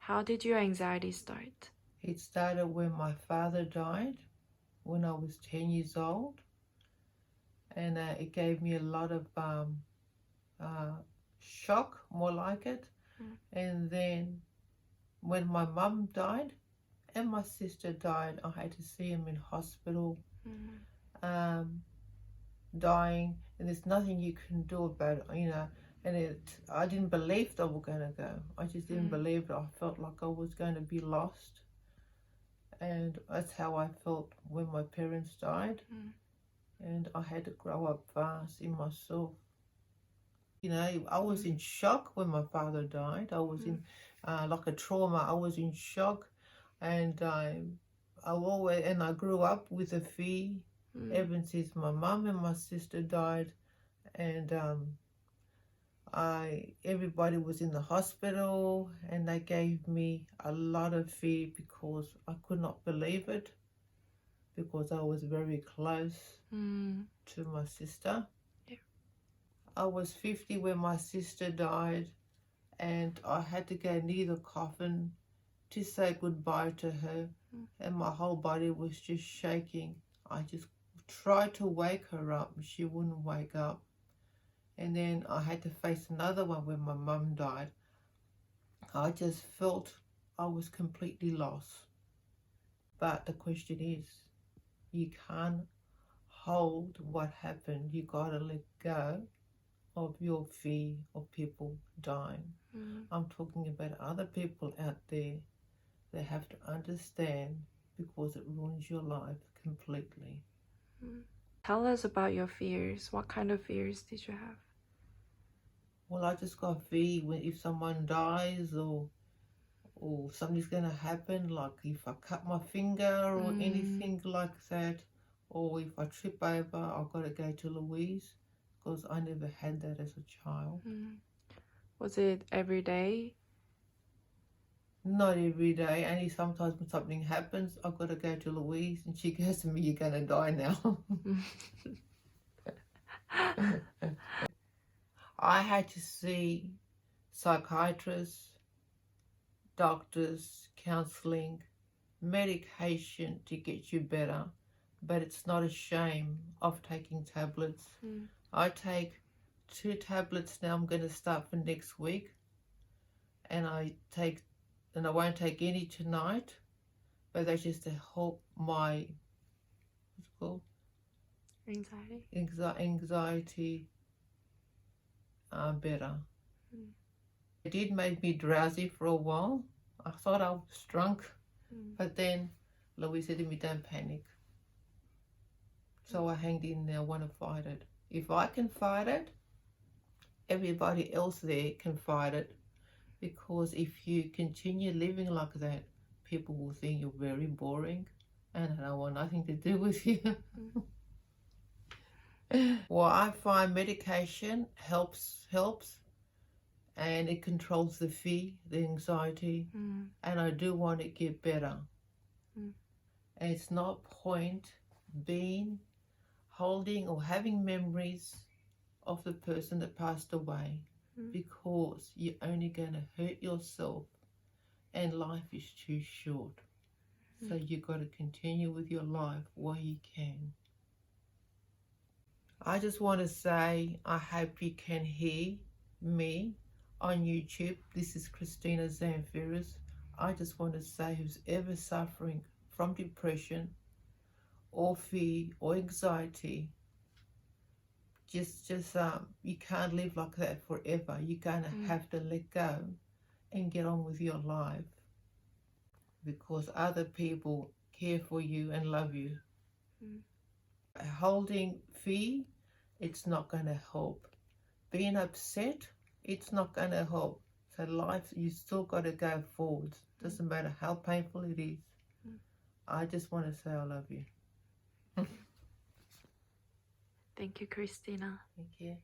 How did your anxiety start? It started when my father died, when I was 10 years old. And it gave me a lot of uh, shock, more like it. And then when my mum died and my sister died, I had to see him in hospital, dying, and there's nothing you can do about it. And I didn't believe they were going to go. I just didn't believe it. I felt like I was going to be lost. And that's how I felt when my parents died. And I had to grow up fast in myself. I was in shock when my father died. I was in like a trauma. I was in shock, and I grew up with a fear ever since my mum and my sister died, and everybody was in the hospital, and they gave me a lot of fear because I could not believe it, because I was very close to my sister. I was 50 when my sister died, and I had to go near the coffin to say goodbye to her, and my whole body was just shaking. I just tried to wake her up, and she wouldn't wake up. And then I had to face another one when my mum died. I just felt I was completely lost. But the question is, you can't hold what happened. You gotta let go of your fear of people dying. I'm talking about other people out there. They have to understand, because it ruins your life completely. Tell us about your fears. What kind of fears did you have? Well, I just got fear if someone dies, or something's gonna happen, like if I cut my finger or anything like that, or if I trip over, I've got to go to Louise, because I never had that as a child. Was it every day? Not every day. Only sometimes when something happens, I've got to go to Louise, and she goes to me, "You're going to die now." I had to see psychiatrists, doctors, counseling, medication to get you better, but it's not a shame of taking tablets. I take 2 tablets now. I'm going to start for next week, and I won't take any tonight, but that's just to help my anxiety better. It did make me drowsy for a while. I thought I was drunk, but then Louise said to me, "Don't panic." So I hanged in there. I want to fight it. If I can fight it, everybody else there can fight it, because if you continue living like that, people will think you're very boring, and I don't want nothing to do with you. Well, I find medication helps, and it controls the fear, the anxiety, and I do want to get better. And it's not point holding or having memories of the person that passed away, because you're only going to hurt yourself, and life is too short. So you've got to continue with your life while you can. I just want to say, I hope you can hear me on YouTube. This is Christina Zamfiris. I just want to say, who's ever suffering from depression or fear or anxiety, just you can't live like that forever. You're going to have to let go and get on with your life, because other people care for you and love you. Holding fear, it's not going to help. Being upset, it's not going to help. So life, you still got to go forward. Doesn't matter how painful it is. I just want to say I love you. Thank you, Christina. Thank you.